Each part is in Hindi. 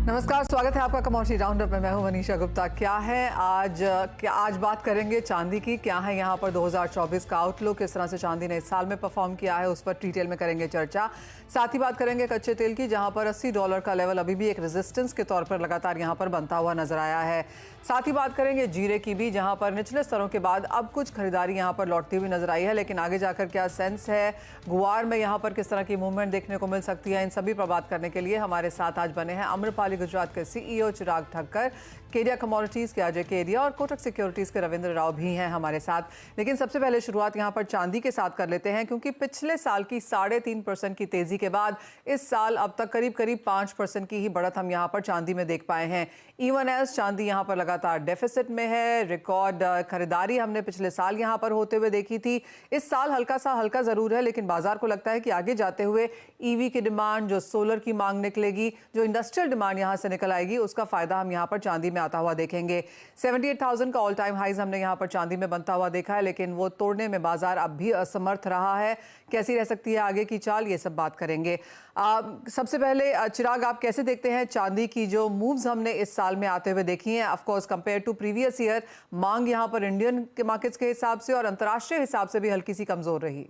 नमस्कार, स्वागत है आपका कमोडिटी राउंडअप में। मैं हूं मनीषा गुप्ता। क्या है आज बात करेंगे चांदी की। क्या है यहां पर 2024 का आउटलुक, किस तरह से चांदी ने इस साल में परफॉर्म किया है, उस पर डिटेल में करेंगे चर्चा। साथ ही बात करेंगे कच्चे तेल की, जहां पर $80 का लेवल अभी भी एक रेजिस्टेंस के तौर पर लगातार यहां पर बनता हुआ नजर आया है। साथ ही बात करेंगे जीरे की भी, जहां पर निचले स्तरों के बाद अब कुछ खरीदारी यहां पर लौटती हुई नजर आई है, लेकिन आगे जाकर क्या सेंस है, गुआर में यहां पर किस तरह की मूवमेंट देखने को मिल सकती है, इन सभी पर बात करने के लिए हमारे साथ आज बने हैं आम्रपाली गुजरात के CEO चिराग ठक्कर, केडिया कमोडिटीज के अजय केडिया और कोटक सिक्योरिटीज के रविंद्र राव भी हैं हमारे साथ। लेकिन सबसे पहले शुरुआत यहां पर चांदी के साथ कर लेते हैं, क्योंकि पिछले साल की 3.5% की तेजी के बाद इस साल अब तक करीब करीब 5% की ही बढ़त हम यहां पर चांदी में देख पाए हैं। इवन एज चांदी यहां पर लगातार डेफिसिट में है। रिकॉर्ड खरीदारी हमने पिछले साल यहां पर होते हुए देखी थी। इस साल हल्का जरूर है, लेकिन बाजार को लगता है कि आगे जाते हुए ईवी की डिमांड, जो सोलर की मांग निकलेगी, जो इंडस्ट्रियल डिमांड यहां से निकल आएगी, उसका फायदा हम यहां पर चांदी में आता हुआ देखेंगे। 78,000 का ऑल टाइम हाइज हमने यहां पर चांदी में बनता हुआ देखा है, लेकिन वो तोड़ने में बाजार अब भी असमर्थ रहा है। कैसी रह सकती है आगे की चाल, ये सब बात करेंगे। सबसे पहले चिराग, आप कैसे देखते हैं चांदी की जो मूव्स हमने इस साल में आते हुए देखी हैं? Of course compare to previous year मांग यहां पर इंडियन के मार्केट्स के हिसाब से और अंतर्राष्ट्रीय हिसाब से भी हल्की सी कमजोर रही।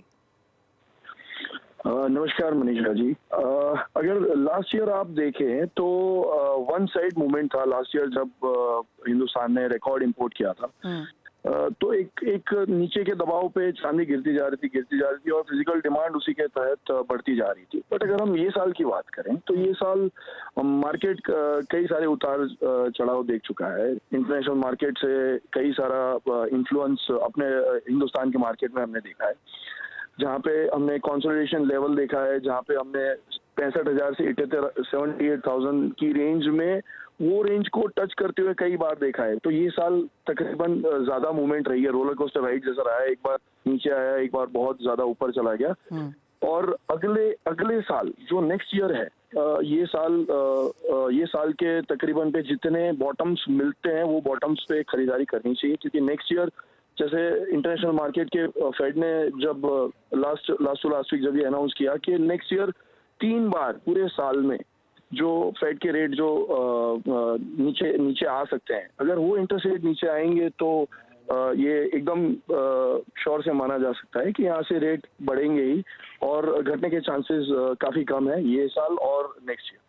नमस्कार मनीषा जी। अगर लास्ट ईयर आप देखें तो वन साइड मूवमेंट था लास्ट ईयर, जब हिंदुस्तान ने रिकॉर्ड इंपोर्ट किया था। तो एक नीचे के दबाव पे चांदी गिरती जा रही थी और फिजिकल डिमांड उसी के तहत बढ़ती जा रही थी। बट अगर हम ये साल की बात करें तो ये साल मार्केट कई सारे उतार चढ़ाव देख चुका है। इंटरनेशनल मार्केट से कई सारा इन्फ्लुएंस अपने हिंदुस्तान के मार्केट में हमने देखा है, जहाँ पे हमने कंसोलिडेशन लेवल देखा है, जहाँ पे हमने 65,000 से 78,000 की रेंज में वो रेंज को टच करते हुए कई बार देखा है। तो ये साल तकरीबन ज्यादा मूवमेंट रही है, रोलर कोस्टर राइड जैसा रहा है। एक बार नीचे आया, एक बार बहुत ज्यादा ऊपर चला गया। और अगले साल जो नेक्स्ट ईयर है, ये साल के तकरीबन पे जितने बॉटम्स मिलते हैं वो बॉटम्स पे खरीदारी करनी चाहिए, क्योंकि नेक्स्ट ईयर जैसे इंटरनेशनल मार्केट के फेड ने जब लास्ट वीक जब ये अनाउंस किया कि नेक्स्ट ईयर 3 बार पूरे साल में जो फेड के रेट जो नीचे आ सकते हैं, अगर वो इंटरेस्ट रेट नीचे आएंगे तो ये एकदम श्योर से माना जा सकता है कि यहाँ से रेट बढ़ेंगे ही और घटने के चांसेस काफी कम है ये साल और नेक्स्ट ईयर।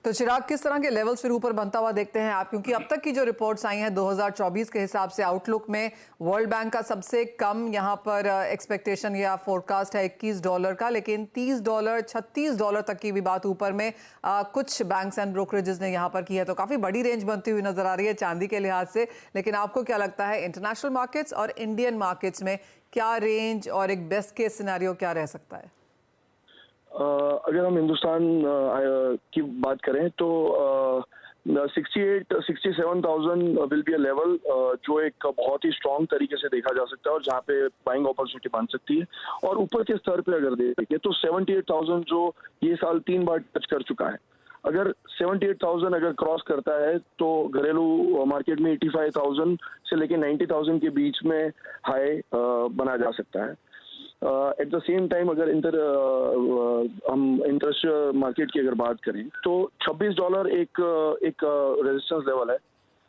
तो चिराग, किस तरह के लेवल्स फिर ऊपर बनता हुआ देखते हैं आप? क्योंकि अब तक की जो रिपोर्ट्स आई हैं 2024 के हिसाब से आउटलुक में वर्ल्ड बैंक का सबसे कम यहाँ पर एक्सपेक्टेशन या फोरकास्ट है $21 का, लेकिन $30 $36 तक की भी बात ऊपर में कुछ बैंक्स एंड ब्रोकरेजेस ने यहाँ पर की है। तो काफी बड़ी रेंज बनती हुई नजर आ रही है चांदी के लिहाज से। लेकिन आपको क्या लगता है, इंटरनेशनल मार्केट्स और इंडियन मार्केट्स में क्या रेंज और एक बेस्ट केस सिनेरियो क्या रह सकता है? अगर हम हिंदुस्तान की बात करें तो 67,000 विल बी अ लेवल जो एक बहुत ही स्ट्रॉन्ग तरीके से देखा जा सकता है और जहाँ पे बाइंग अपॉर्चुनिटी बन सकती है। और ऊपर के स्तर पे अगर देखें तो 78,000 जो ये साल 3 बार टच कर चुका है, अगर 78,000 अगर क्रॉस करता है तो घरेलू मार्केट में 85,000 से लेके 90,000 के बीच में हाई बना जा सकता है। एट द सेम टाइम अगर हम इंटरनेशनल मार्केट की अगर बात करें तो $26 एक रेजिस्टेंस लेवल है।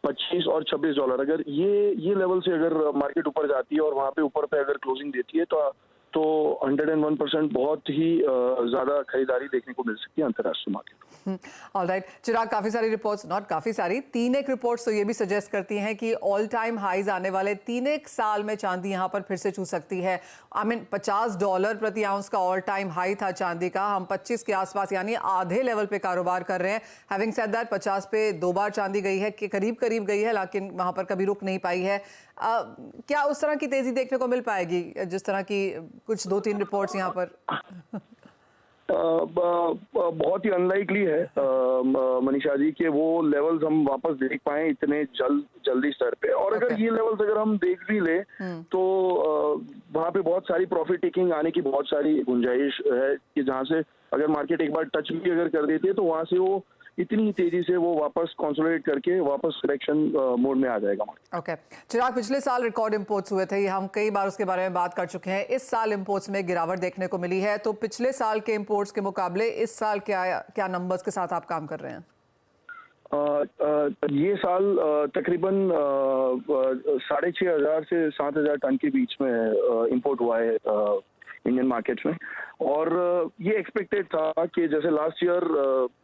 25 और $26 अगर ये लेवल से अगर मार्केट ऊपर जाती है और वहाँ पे ऊपर पे अगर क्लोजिंग देती है तो 101% बहुत ही ज्यादा खरीदारी देखने को मिल सकती है अंतर्राष्ट्रीय मार्केट। ऑलराइट चिराग, काफी सारी रिपोर्ट्स, नॉट काफी सारी, 3 एक रिपोर्ट्स तो ये भी सजेस्ट करती हैं कि ऑल टाइम हाईज आने वाले 3 एक साल में चांदी यहां पर फिर से छू सकती है। $50 प्रति आउंस का ऑल टाइम हाई था चांदी का, हम 25 के आसपास यानी आधे लेवल पे कारोबार कर रहे हैं। हैविंग सेड दैट 50 पे 2 बार चांदी गई है, कि करीब गई है, लेकिन वहां पर कभी रुक नहीं पाई है। क्या उस तरह की तेजी देखने को मिल पाएगी जिस तरह की कुछ 2-3 रिपोर्ट्स यहाँ पर? बहुत ही अनलाइकली है मनीषा जी कि वो लेवल्स हम वापस देख पाए इतने जल्दी स्तर पे। और अगर ये लेवल्स अगर हम देख भी ले तो वहाँ पे बहुत सारी प्रॉफिट टेकिंग आने की बहुत सारी गुंजाइश है कि जहाँ से अगर मार्केट एक बार टच भी अगर कर देती है तो वहाँ से वो इतनी तेजी से वो वापस कंसोलिडेट करके वापस करेक्शन मोड में आ जाएगा। ओके चिराग, पिछले साल रिकॉर्ड इंपोर्ट्स हुए थे, ये हम कई बार उसके बारे में बात कर चुके हैं। इस साल इंपोर्ट्स में गिरावट देखने को मिली है, तो पिछले साल के इंपोर्ट्स के मुकाबले इस साल क्या नंबर्स के साथ आप काम कर रहे हैं? ये साल तकरीबन 6,500 से 7,000 टन के बीच में इंपोर्ट हुआ है इंडियन मार्केट्स में। और ये एक्सपेक्टेड था कि जैसे लास्ट ईयर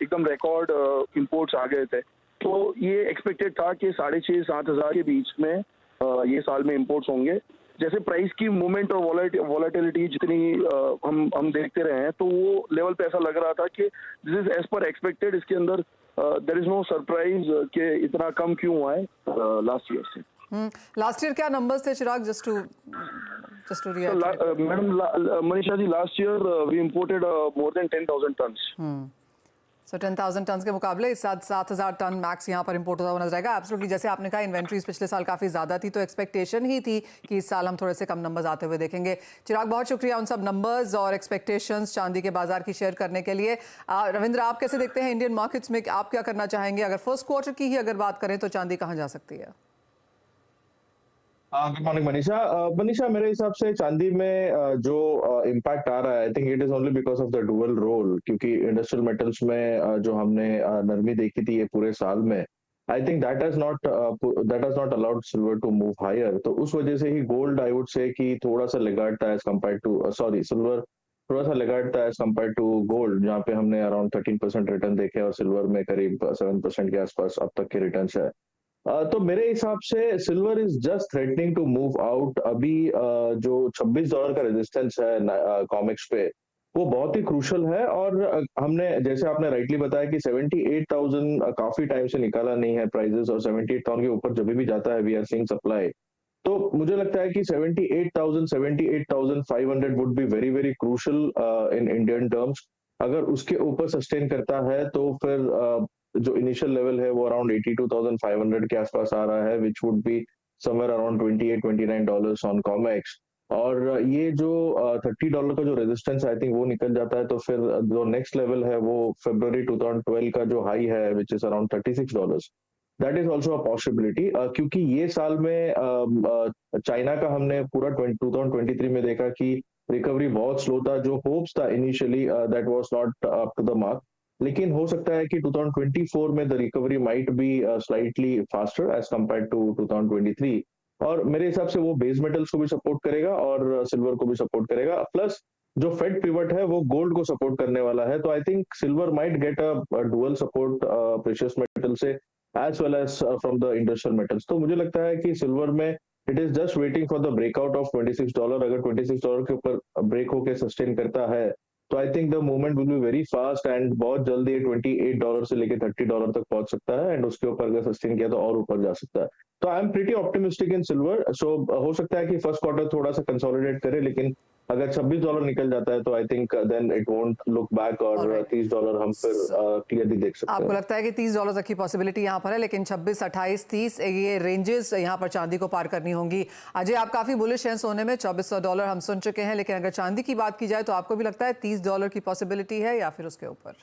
एकदम रिकॉर्ड इंपोर्ट्स आ गए थे, तो ये एक्सपेक्टेड था कि 6,500-7,000 के बीच में ये साल में इंपोर्ट्स होंगे। जैसे प्राइस की मूवमेंट और वॉलेटिलिटी जितनी हम देखते रहे हैं, तो वो लेवल पे ऐसा लग रहा था कि this is as per expected. इसके अंदर देयर इज नो सरप्राइज कि इतना कम क्यों हुआ है लास्ट ईयर से। लास्ट ईयर क्या नंबर्स थे Chirag, just to madam Manisha ji, last year we imported more than 10,000 tons. सो 10,000 टन के मुकाबले इस साल 7,000 टन मैक्स यहाँ पर इंपोर्ट होता हुआ नजर आएगा। एब्सोल्युटली, जैसे आपने कहा इन्वेंट्रीज पिछले साल काफ़ी ज़्यादा थी, तो एक्सपेक्टेशन ही थी कि इस साल हम थोड़े से कम नंबर्स आते हुए देखेंगे। चिराग, बहुत शुक्रिया उन सब नंबर्स और एक्सपेक्टेशंस चांदी के बाजार की शेयर करने के लिए। रविंद्र, आप कैसे देखते हैं इंडियन मार्केट्स में, आप क्या करना चाहेंगे? अगर फर्स्ट क्वार्टर की ही अगर बात करें तो चांदी कहाँ जा सकती है? Good morning Manisha. मनीषा, मेरे हिसाब से चांदी में जो इम्पैक्ट आ रहा है, I think it is only because of the dual role, क्योंकि इंडस्ट्रियल मेटल्स में जो हमने नरमी देखी थी ये पूरे साल में, I think that has not allowed silver to move higher. तो उस वजह से ही गोल्ड, आई वुड से कि थोड़ा सा लेगार्ड था एज कम्पेयर टू सिल्वर थोड़ा सा लेगार्ड था एज कम्पेयर टू गोल्ड, जहाँ पे हमने अराउंड 13% रिटर्न देखे और सिल्वर में करीब 7% के आसपास अब तक के रिटर्न है। तो मेरे हिसाब से silver is just threatening to move out. अभी जो $26 का रेजिस्टेंस है कॉमेक्स पे, वो बहुत ही क्रूशल है। और हमने, जैसे आपने राइटली बताया कि 78,000 काफी टाइम से निकाला नहीं है प्राइजेस, और 78,000 के ऊपर जब भी जाता है वी आर सीइंग सप्लाई। तो मुझे लगता है कि 78,500 would be very very crucial in Indian terms. अगर उसके ऊपर सस्टेन करता है तो फिर जो इनिशियल लेवल है वो अराउंड 82,500 के आसपास आ रहा है, which would be somewhere around $28-29 on COMEX. और ये जो $30 का जो रेजिस्टेंस आई थिंक वो निकल जाता है, तो फिर जो नेक्स्ट लेवल है वो February 2012 का जो हाई है which is around $36, that is also a possibility. क्योंकि ये साल में चाइना का हमने पूरा 2023 में देखा कि रिकवरी बहुत स्लो था। जो होप्स था initially that was not up to the mark, लेकिन हो सकता है कि 2024 में the recovery might be slightly faster as compared to 2023। और मेरे हिसाब से वो बेस मेटल्स को भी सपोर्ट करेगा और सिल्वर को भी सपोर्ट करेगा, प्लस जो फेड पिवट है वो गोल्ड को सपोर्ट करने वाला है। तो I think silver might get a dual support precious metal से as well as from the industrial metals. तो मुझे लगता है कि सिल्वर में it is just waiting for the breakout of $26। अगर $26 के ऊपर ब्रेक होकर सस्टेन करता है तो I think the movement will be very fast and बहुत जल्दी $28 से लेके $30 तक पहुंच सकता है, एंड उसके ऊपर अगर सस्टेन किया तो और ऊपर जा सकता है। तो I am pretty optimistic in silver. So हो सकता है कि फर्स्ट क्वार्टर थोड़ा सा कंसोलिडेट करे, लेकिन अगर $26 निकल जाता है तो I think then it won't look back, और $30 हम फिर क्लियरली देख सकते हैं। आपको लगता है कि $30 तक की पॉसिबिलिटी यहाँ पर है, लेकिन 26, 28, 30 ये रेंजेस यहाँ पर चांदी को पार करनी होंगी। अजय, आप काफी बुलिश हैं सोने में, $2,400 हम सुन चुके हैं, लेकिन अगर चांदी की बात की जाए तो आपको भी लगता है $30 की पॉसिबिलिटी है या फिर उसके ऊपर?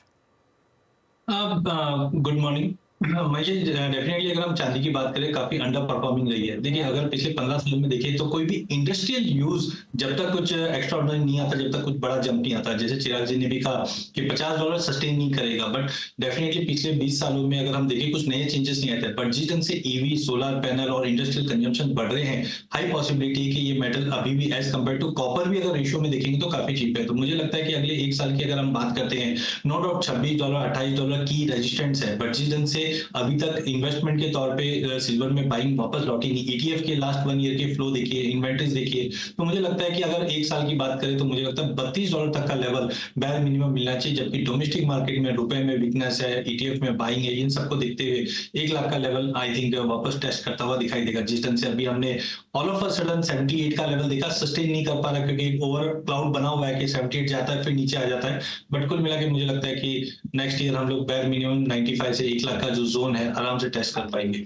Good morning. मुझे डेफिनेटली अगर हम चांदी की बात करें काफी अंडर परफॉर्मिंग रही है। देखिए, अगर पिछले 15 साल में देखिए तो कोई भी इंडस्ट्रियल यूज जब तक कुछ एक्स्ट्रा ऑर्डिनरी नहीं आता, जब तक कुछ बड़ा जंप नहीं आता, जैसे चिराग जी ने भी कहा कि $50 सस्टेन नहीं करेगा, बट डेफिनेटली पिछले 20 सालों में अगर हम देखें कुछ नए चेंजेस नहीं आते। बट जिस ढंग से ईवी, सोलर पैनल और इंडस्ट्रियल कंजम्पशन बढ़ रहे हैं, हाई पॉसिबिलिटी है कि ये मेटल अभी भी एज कम्पेयर टू कॉपर भी अगर रेशियो में देखेंगे तो काफी चीप है। तो मुझे लगता है कि अगले एक साल की अगर हम बात करते हैं, नो डाउट $26, $28 की रेजिस्टेंस है, बट जिस ढंग से अभी तक इन्वेस्टमेंट के तौर पे सिल्वर में बाइंग वापस लौटी नहीं। ETF के लास्ट 1 ईयर के फ्लो देखिए, इन्वेंटरीज देखिए, तो मुझे लगता है कि अगर एक साल की बात करें तो मुझे लगता है $32 तक का लेवल बैर मिनिमम मिलना चाहिए। जबकि डोमेस्टिक मार्केट में रुपए में वीकनेस है, ETF में बाइंग है, इन सबको देखते हुए 1 लाख का लेवल आई थिंक वापस टेस्ट करता हुआ दिखाई देगा। जिस ढंग से अभी हमने ऑल ऑफ अ सडन 78 का लेवल देखा, सस्टेन नहीं कर पा रहा क्योंकि एक ओवर क्लाउड बना हुआ है कि 78 जाता है फिर नीचे आ जाता है। बट कुल मिला के मुझे लगता है कि नेक्स्ट ईयर हम लोग बैर मिनिमम 95 से 1 लाख का जो जोन है आराम से टेस्ट कर पाएंगे।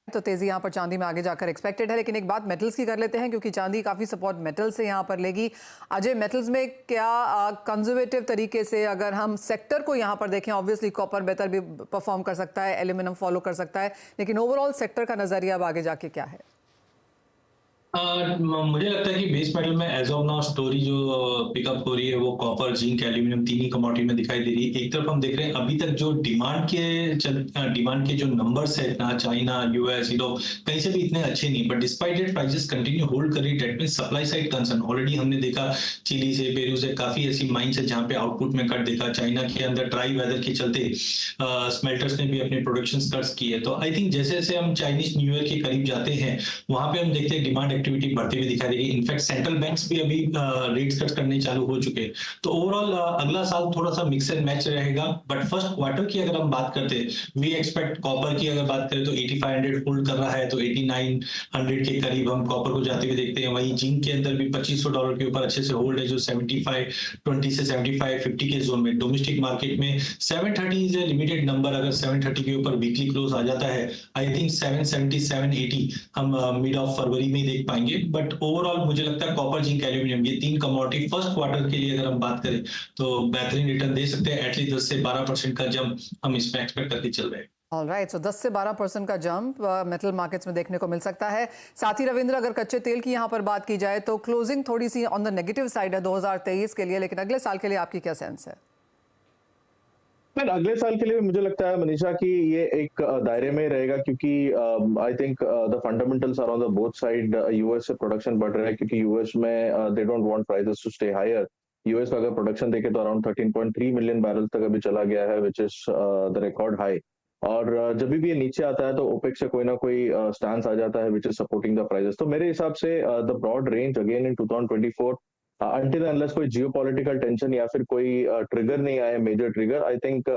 तो तेजी यहाँ पर चांदी में आगे जाकर एक्सपेक्टेड है, लेकिन एक बात मेटल्स की कर लेते हैं क्योंकि चांदी काफी सपोर्ट मेटल से यहाँ पर लेगी। अजय, मेटल्स में क्या कंजर्वेटिव तरीके से अगर हम सेक्टर को यहाँ पर देखें, ऑब्वियसली कॉपर बेहतर भी परफॉर्म कर सकता है, एल्यूमिनियम फॉलो कर सकता है, लेकिन ओवरऑल सेक्टर का नजरिया अब आगे जाके क्या है? मुझे लगता है कि बेस मेटल में एज ऑफ नाउ स्टोरी जो पिकअप हो रही है वो कॉपर, जिंक, एल्यूमिनियम तीन ही कमोडिटी में दिखाई दे रही है। एक तरफ हम देख रहे हैं अभी तक जो डिमांड के जो नंबर्स है ना, चाइना, यूएस, यूरोप, कहीं से भी इतने अच्छे नहीं, but despite it prices continue hold कर रही। That means supply side concern already हमने देखा, चिली से, पेरू से काफी ऐसी माइंस है जहां पे आउटपुट में कट देखा। चाइना के अंदर ड्राई वेदर के चलते स्मेल्टर्स ने भी अपने प्रोडक्शन कट्स किए। तो आई थिंक जैसे जैसे हम चाइनीज न्यू ईयर के करीब जाते हैं वहां पे हम देखते हैं डिमांड एक्टिविटी बढ़ती हुई दिखाई देगी। इनफैक्ट सेंट्रल बैंक्स भी अभी रेट्स कट करने चालू हो चुके हैं। तो ओवरऑल अगला साल थोड़ा सा मिक्स एंड मैच रहेगा। बट फर्स्ट क्वार्टर की अगर हम बात करते हैं, वी एक्सपेक्ट कॉपर की अगर बात करें तो 8500 होल्ड कर रहा है, तो 8900 के करीब हम कॉपर को जाते हुए देखते हैं। वहीं जिंक के अंदर भी $2500 के ऊपर अच्छे से होल्ड है, जो 7520 से 7550 के जोन में। डोमेस्टिक मार्केट में 730 इज ए लिमिटेड नंबर। अगर 730 के ऊपर वीकली क्लोज आ जाता है, आई थिंक 770 780 हम मिड ऑफ फरवरी में देख पाएंगे। बट ओवरऑल मुझे लगता है कॉपर, जिंक, एल्यूमिनियम ये तीन कमोडिटी फर्स्ट क्वार्टर के लिए अगर हम बात करें तो बेहतरीन रिटर्न दे सकते हैं। एटलीस्ट 10 से 12% का जंप हम इसमें एक्सपेक्ट करके चल रहे हैं। ऑलराइट, सो 10 से 12% का जंप मेटल मार्केट्स में देखने को मिल सकता है। साथ ही रविंद्र, अगर कच्चे तेल की यहाँ पर बात की जाए तो क्लोजिंग थोड़ी सी ऑन द नेगेटिव साइड है 2023 के लिए, लेकिन अगले साल के लिए आपकी क्या सेंस है? अगले साल के लिए मुझे लगता है मनीषा कि ये एक दायरे में रहेगा, क्योंकि I think the fundamentals are on the both side. US से प्रोडक्शन बढ़ रहा है क्योंकि यूएस में they don't want prices to stay higher. US का अगर प्रोडक्शन देखे तो अराउंड 13.3 मिलियन बैरल तक अभी चला गया है, which is the record high. और जब भी ये नीचे आता है तो ओपेक से कोई ना कोई स्टैंस आ जाता है which is supporting the prices. तो मेरे हिसाब से the broad range again in 2024 until unless कोई जियोपॉलिटिकल टेंशन या फिर कोई ट्रिगर नहीं आए, major trigger, I think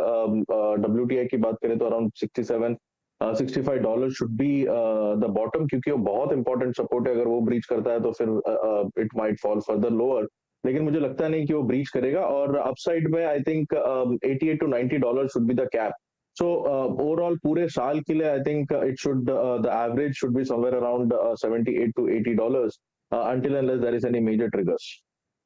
WTI की बात करें तो around $65 should be the bottom, क्योंकि वो बहुत इंपॉर्टेंट सपोर्ट है। अगर वो ब्रीच करता है तो फिर it might fall further lower, लेकिन मुझे लगता नहीं कि वो ब्रीच करेगा। और अपसाइड में I think $88 to $90 should be the cap. So overall पूरे साल के लिए आई think it should the average should be somewhere around $78 to $80 until unless there is any major triggers.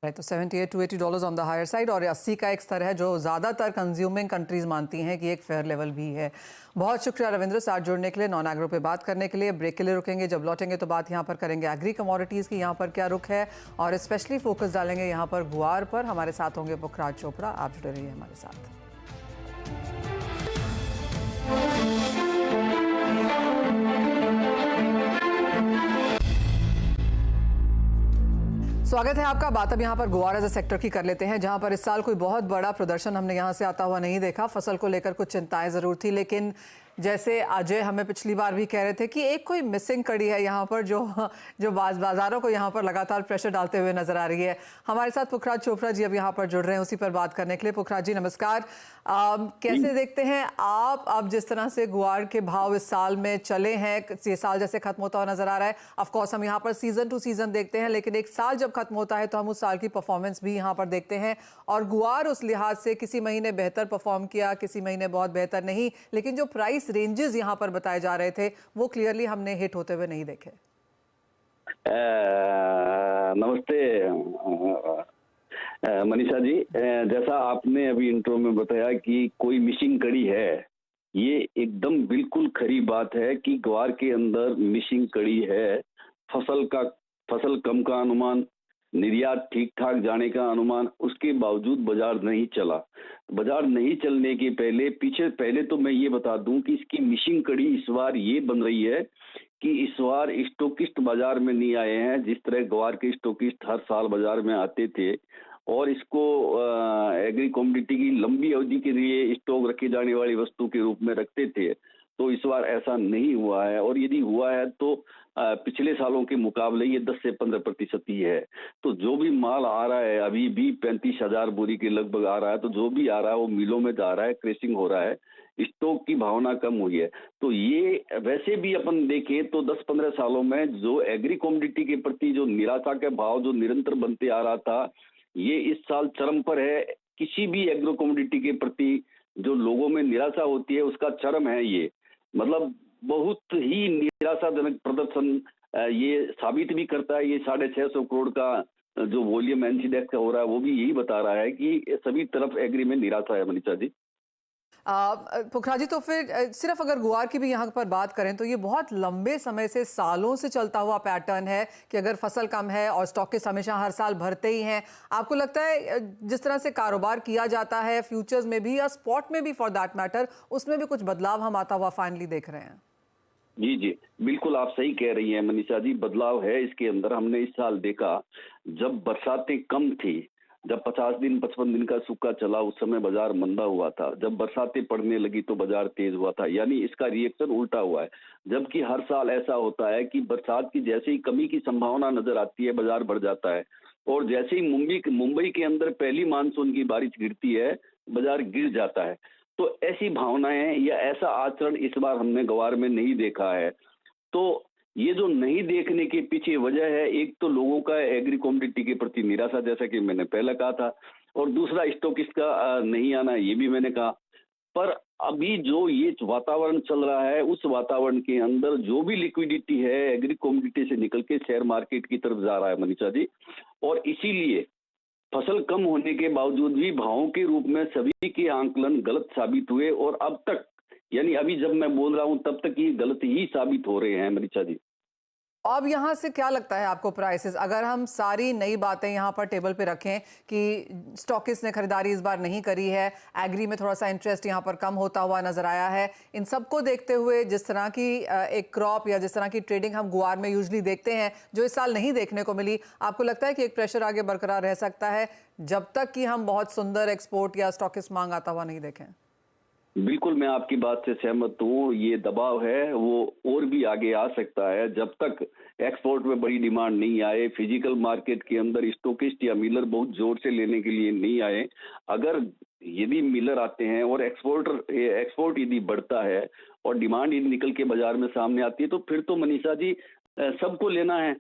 Right, तो $78 to $80 on the higher side, और 80 का एक स्तर है जो ज़्यादातर कंज्यूमिंग कंट्रीज मानती हैं कि एक फेयर लेवल भी है। बहुत शुक्रिया रविंद्र साथ जुड़ने के लिए, नॉन एग्रो पे बात करने के लिए। ब्रेक के लिए रुकेंगे, जब लौटेंगे तो बात यहाँ पर करेंगे एग्री कमोडिटीज़ की, यहाँ पर क्या रुख है, और स्पेशली फोकस डालेंगे यहाँ पर गुआर पर। हमारे साथ होंगे पुखराज चोपड़ा, आप जुड़े रहिए हमारे साथ। स्वागत है आपका। बात अब यहाँ पर गुआर एज ए सेक्टर की कर लेते हैं, जहाँ पर इस साल कोई बहुत बड़ा प्रदर्शन हमने यहाँ से आता हुआ नहीं देखा। फसल को लेकर कुछ चिंताएं जरूर थी, लेकिन जैसे अजय हमें पिछली बार भी कह रहे थे कि एक कोई मिसिंग कड़ी है यहाँ पर जो बाजारों को यहाँ पर लगातार प्रेशर डालते हुए नजर आ रही है। हमारे साथ पुखराज चोपड़ा जी अब यहाँ पर जुड़ रहे हैं उसी पर बात करने के लिए। पुखराज जी नमस्कार। कैसे देखते हैं आप अब जिस तरह से गुआर के भाव इस साल में चले हैं, ये साल जैसे खत्म होता हुआ नजर आ रहा है। ऑफकोर्स हम यहाँ पर सीजन टू सीजन देखते हैं, लेकिन एक साल जब खत्म होता है तो हम उस साल की परफॉर्मेंस भी यहाँ पर देखते हैं। और गुआर उस लिहाज से किसी महीने बेहतर परफॉर्म किया, किसी महीने बहुत बेहतर नहीं, लेकिन जो प्राइस रेंजेस यहां पर बताए जा रहे थे वो क्लियरली हमने हिट होते हुए नहीं देखे। नमस्ते मनीषा जी, जैसा आपने अभी इंट्रो में बताया कि कोई मिसिंग कड़ी है, ये एकदम बिल्कुल खरी बात है कि ग्वार के अंदर मिसिंग कड़ी है। फसल कम का अनुमान, निर्यात ठीक ठाक जाने का अनुमान, उसके बावजूद बाजार नहीं चला। बाजार नहीं चलने के पहले तो मैं ये बता दूं कि इसकी मिसिंग कड़ी इस बार ये बन रही है कि इस बार स्टॉकिस्ट बाजार में नहीं आए हैं। जिस तरह ग्वार के स्टॉकिस्ट हर साल बाजार में आते थे और इसको एग्री कमोडिटी की लंबी अवधि के लिए स्टॉक रखी जाने वाली वस्तु के रूप में रखते थे, तो इस बार ऐसा नहीं हुआ है। और यदि हुआ है तो पिछले सालों के मुकाबले ये 10 से 15% ही है। तो जो भी माल आ रहा है अभी भी 35,000 बोरी के लगभग आ रहा है, तो जो भी आ रहा है वो मिलों में जा रहा है, क्रेशिंग हो रहा है, स्टॉक की भावना कम हुई है। तो ये वैसे भी अपन देखें तो 10-15 सालों में जो एग्री कमोडिटी के प्रति जो निराशा के भाव जो निरंतर बनते आ रहा था, ये इस साल चरम पर है। किसी भी एग्रो कमोडिटी के प्रति जो लोगों में निराशा होती है उसका चरम है ये, मतलब बहुत ही निराशाजनक प्रदर्शन ये साबित भी करता है। ये 650 करोड़ का जो वॉल्यूम एनसीडेक्स का हो रहा है वो भी यही बता रहा है कि सभी तरफ एग्री में निराशा है मनीषा जी। पुखराज जी, तो फिर सिर्फ अगर गुआर की भी यहाँ पर बात करें तो ये बहुत लंबे समय से, सालों से चलता हुआ पैटर्न है कि अगर फसल कम है और स्टॉकिस्ट हमेशा हर साल भरते ही हैं। आपको लगता है जिस तरह से कारोबार किया जाता है फ्यूचर्स में भी या स्पॉट में भी फॉर दैट मैटर, उसमें भी कुछ बदलाव हम आता हुआ फाइनली देख रहे हैं? जी जी, बिल्कुल आप सही कह रही हैं मनीषा जी, बदलाव है इसके अंदर। हमने इस साल देखा जब बरसातें कम थी, जब 50 दिन 55 दिन का सूखा चला उस समय बाजार मंदा हुआ था। जब बरसातें पड़ने लगी तो बाजार तेज हुआ था, यानी इसका रिएक्शन उल्टा हुआ है। जबकि हर साल ऐसा होता है कि बरसात की जैसे ही कमी की संभावना नजर आती है बाजार बढ़ जाता है, और जैसे ही मुंबई के अंदर पहली मानसून की बारिश गिरती है बाजार गिर जाता है। तो ऐसी भावनाएं या ऐसा आचरण इस बार हमने ग्वार में नहीं देखा है। तो ये जो नहीं देखने के पीछे वजह है, एक तो लोगों का एग्री कमोडिटी के प्रति निराशा, जैसा कि मैंने पहले कहा था, और दूसरा स्टॉकिस्ट का नहीं आना, ये भी मैंने कहा। पर अभी जो ये वातावरण चल रहा है उस वातावरण के अंदर जो भी लिक्विडिटी है एग्री कमोडिटी से निकल के शेयर मार्केट की तरफ जा रहा है मनीषा जी, और इसीलिए फसल कम होने के बावजूद भी भावों के रूप में सभी के आंकलन गलत साबित हुए, और अब तक यानी अभी जब मैं बोल रहा हूं तब तक ये गलत ही साबित हो रहे हैं मनीषा जी। अब यहाँ से क्या लगता है आपको प्राइसेस, अगर हम सारी नई बातें यहाँ पर टेबल पे रखें कि स्टॉकिस्ट ने खरीदारी इस बार नहीं करी है, एग्री में थोड़ा सा इंटरेस्ट यहाँ पर कम होता हुआ नजर आया है, इन सबको देखते हुए जिस तरह की एक क्रॉप या जिस तरह की ट्रेडिंग हम गुआर में यूजुअली देखते हैं जो इस साल नहीं देखने को मिली, आपको लगता है कि एक प्रेशर आगे बरकरार रह सकता है जब तक कि हम बहुत सुंदर एक्सपोर्ट या स्टॉकिस्ट मांग आता हुआ नहीं देखें? बिल्कुल मैं आपकी बात से सहमत हूँ। ये दबाव है वो और भी आगे आ सकता है जब तक एक्सपोर्ट में बड़ी डिमांड नहीं आए, फिजिकल मार्केट के अंदर स्टॉकिस्ट या मिलर बहुत जोर से लेने के लिए नहीं आए। अगर यदि मिलर आते हैं और एक्सपोर्ट यदि बढ़ता है और डिमांड यदि निकल के बाजार में सामने आती है तो फिर तो मनीषा जी सबको लेना है।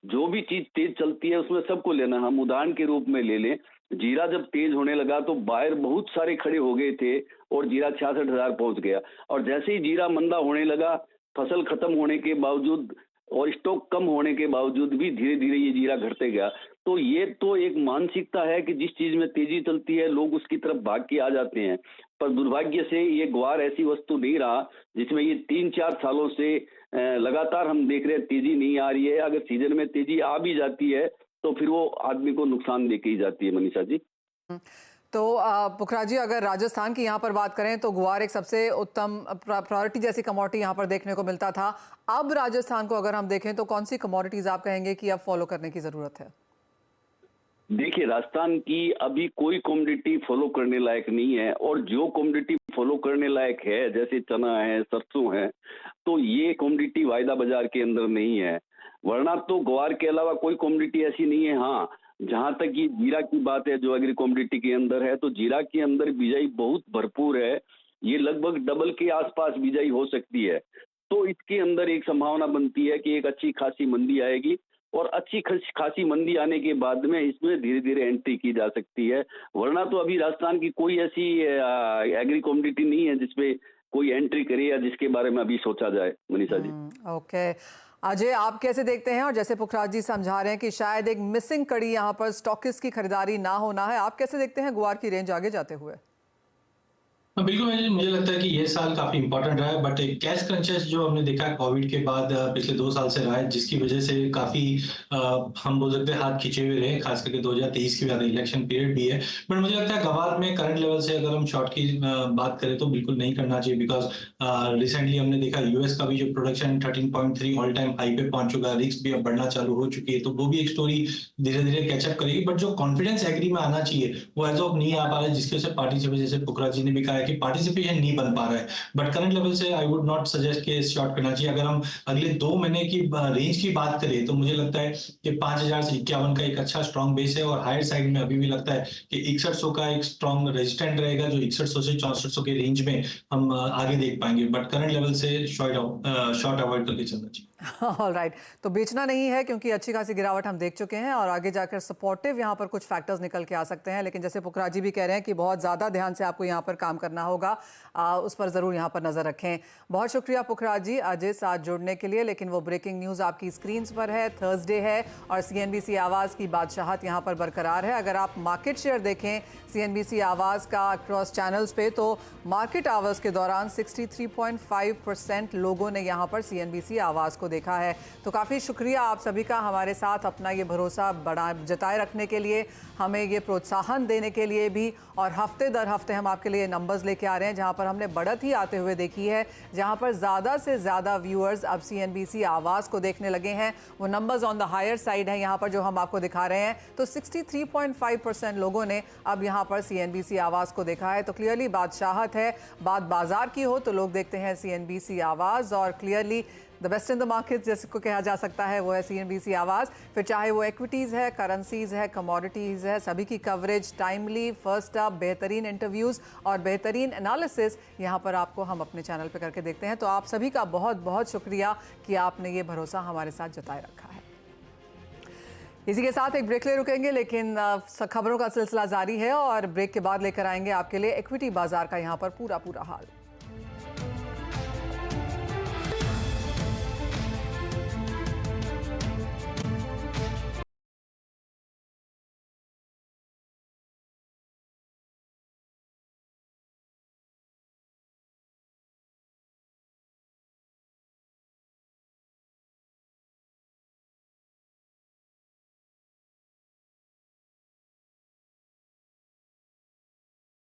जो भी चीज तेज चलती है उसमें सबको लेना है। हम उदाहरण के रूप में ले लें, जीरा जब तेज होने लगा तो बायर बहुत सारे खड़े हो गए थे और जीरा 66,000 पहुंच गया, और जैसे ही जीरा मंदा होने लगा, फसल खत्म होने के बावजूद और स्टॉक कम होने के बावजूद भी धीरे धीरे ये जीरा घटते गया। तो ये तो एक मानसिकता है कि जिस चीज में तेजी चलती है लोग उसकी तरफ भाग के आ जाते हैं। पर दुर्भाग्य से ये ग्वार ऐसी वस्तु नहीं रहा जिसमें ये 3-4 सालों से लगातार हम देख रहे हैं तेजी नहीं आ रही है। अगर सीजन में तेजी आ भी जाती है तो फिर वो आदमी को नुकसान दे के ही जाती है मनीषा जी। तो पुखराज जी, अगर राजस्थान की यहाँ पर बात करें तो गुआर एक सबसे उत्तम प्रायोरिटी जैसी कमोडिटी यहाँ पर देखने को मिलता था। अब राजस्थान को अगर हम देखें तो कौन सी कमोडिटीज आप कहेंगे कि अब फॉलो करने की जरूरत है? देखिए, राजस्थान की अभी कोई कमोडिटी फॉलो करने लायक नहीं है, और जो कमोडिटी फॉलो करने लायक है जैसे चना है, सरसों है, तो ये कमोडिटी वायदा बाजार के अंदर नहीं है। वरना तो ग्वार के अलावा कोई कमोडिटी ऐसी नहीं है। हाँ, जहां तक ये जीरा की बात है जो एग्री कमोडिटी के अंदर है, तो जीरा के अंदर बिजाई बहुत भरपूर है। ये लगभग डबल के आसपास बिजाई हो सकती है। तो इसके अंदर एक संभावना बनती है कि एक अच्छी खासी मंदी आएगी, और अच्छी खासी मंदी आने के बाद में इसमें धीरे धीरे एंट्री की जा सकती है। वरना तो अभी राजस्थान की कोई ऐसी एग्री कमोडिटी नहीं है जिसपे कोई एंट्री करे या जिसके बारे में अभी सोचा जाए मनीषा जी। ओके अजय, आप कैसे देखते हैं? और जैसे पुखराज जी समझा रहे हैं कि शायद एक मिसिंग कड़ी यहाँ पर स्टॉकिस्ट की खरीदारी ना होना है, आप कैसे देखते हैं गुआर की रेंज आगे जाते हुए? बिल्कुल, मुझे लगता है कि ये साल काफी इंपॉर्टेंट रहा है, बट कैश क्रंचेस जो हमने देखा है कोविड के बाद पिछले 2 साल से रहा है, जिसकी वजह से काफी हम बोल सकते हैं हाथ खींचे हुए रहे, खास करके 2023 के बाद इलेक्शन पीरियड भी है। बट मुझे लगता है गवार में करंट लेवल से अगर हम शॉर्ट की बात करें तो बिल्कुल नहीं करना चाहिए, बिकॉज रिसेंटली हमने देखा यूएस का भी जो प्रोडक्शन 13.3 ऑल टाइम हाई पे पहुंच चुका है, रिस्क भी अब बढ़ना चालू हो चुकी है, तो वो भी एक स्टोरी धीरे धीरे कैचअप करेगी। बट जो कॉन्फिडेंस एग्री में आना चाहिए वो एज ऑफ नहीं आ पा रहा है, जिसकी वजह से पार्टिसिपेशन, जैसे पुखराज जी ने भी कहा कि पार्टिसिपेशन नहीं बन पा रहा है। बट करंट लेवल से आई वुड नॉट सजेस्ट कि शॉर्ट करना चाहिए। अगर हम अगले 2 महीने की रेंज की बात करें तो मुझे लगता है कि 5,000 से 51 का एक अच्छा स्ट्रॉन्ग बेस है, और हायर साइड में अभी भी लगता है कि 6100 का एक स्ट्रॉन्ग रेजिस्टेंट रहेगा, जो 6100 से 6400 के रेंज में हम आगे देख पाएंगे। बट करंट लेवल से शॉर्ट अवॉइड करके चलना चाहिए। ऑल राइट, तो बेचना नहीं है क्योंकि अच्छी खासी गिरावट हम देख चुके हैं और आगे जाकर सपोर्टिव यहाँ पर कुछ फैक्टर्स निकल के आ सकते हैं। लेकिन जैसे पुखराज जी भी कह रहे हैं कि बहुत ज़्यादा ध्यान से आपको यहाँ पर काम करना होगा, उस पर ज़रूर यहाँ पर नज़र रखें। बहुत शुक्रिया पुखराज जी अजय साथ जुड़ने के लिए। लेकिन वो ब्रेकिंग न्यूज़ आपकी स्क्रीन पर है, थर्सडे है और CNBC आवाज़ की बादशाहत यहाँ पर बरकरार है। अगर आप मार्केट शेयर देखें CNBC आवाज़ का अक्रॉस चैनल्स पे, तो मार्केट आवर्स के दौरान 63.5% लोगों ने यहाँ पर CNBC आवाज़ को देखा है। तो काफ़ी शुक्रिया आप सभी का हमारे साथ अपना ये भरोसा बढ़ा जताए रखने के लिए, हमें ये प्रोत्साहन देने के लिए भी। और हफ्ते दर हफ्ते हम आपके लिए नंबर्स लेके आ रहे हैं जहाँ पर हमने बढ़त ही आते हुए देखी है, जहाँ पर ज़्यादा से ज़्यादा व्यूअर्स अब CNBC आवाज़ को देखने लगे हैं। वो numbers on the higher side हैं यहाँ पर जो हम आपको दिखा रहे हैं। तो 63.5% लोगों ने अब यहाँ पर CNBC आवाज़ को देखा है। तो क्लियरली बादशाहत है। बात बाजार की हो तो लोग देखते हैं CNBC आवाज़, और clearly the best in the market जैसे को कहा जा सकता है वो है CNBC आवाज़। फिर चाहे वो इक्विटीज़ है, करेंसीज़ है, कमोडिटीज़ है, सभी की कवरेज टाइमली, फर्स्ट अप, बेहतरीन इंटरव्यूज़ और बेहतरीन एनालिसिस यहाँ पर आपको हम अपने चैनल पे करके देखते हैं। तो आप सभी का बहुत बहुत शुक्रिया कि आपने ये भरोसा हमारे साथ जताए रखा है। इसी के साथ एक ब्रेक ले रुकेंगे, लेकिन खबरों का सिलसिला जारी है और ब्रेक के बाद लेकर आएंगे आपके लिए इक्विटी बाजार का यहाँ पर पूरा हाल।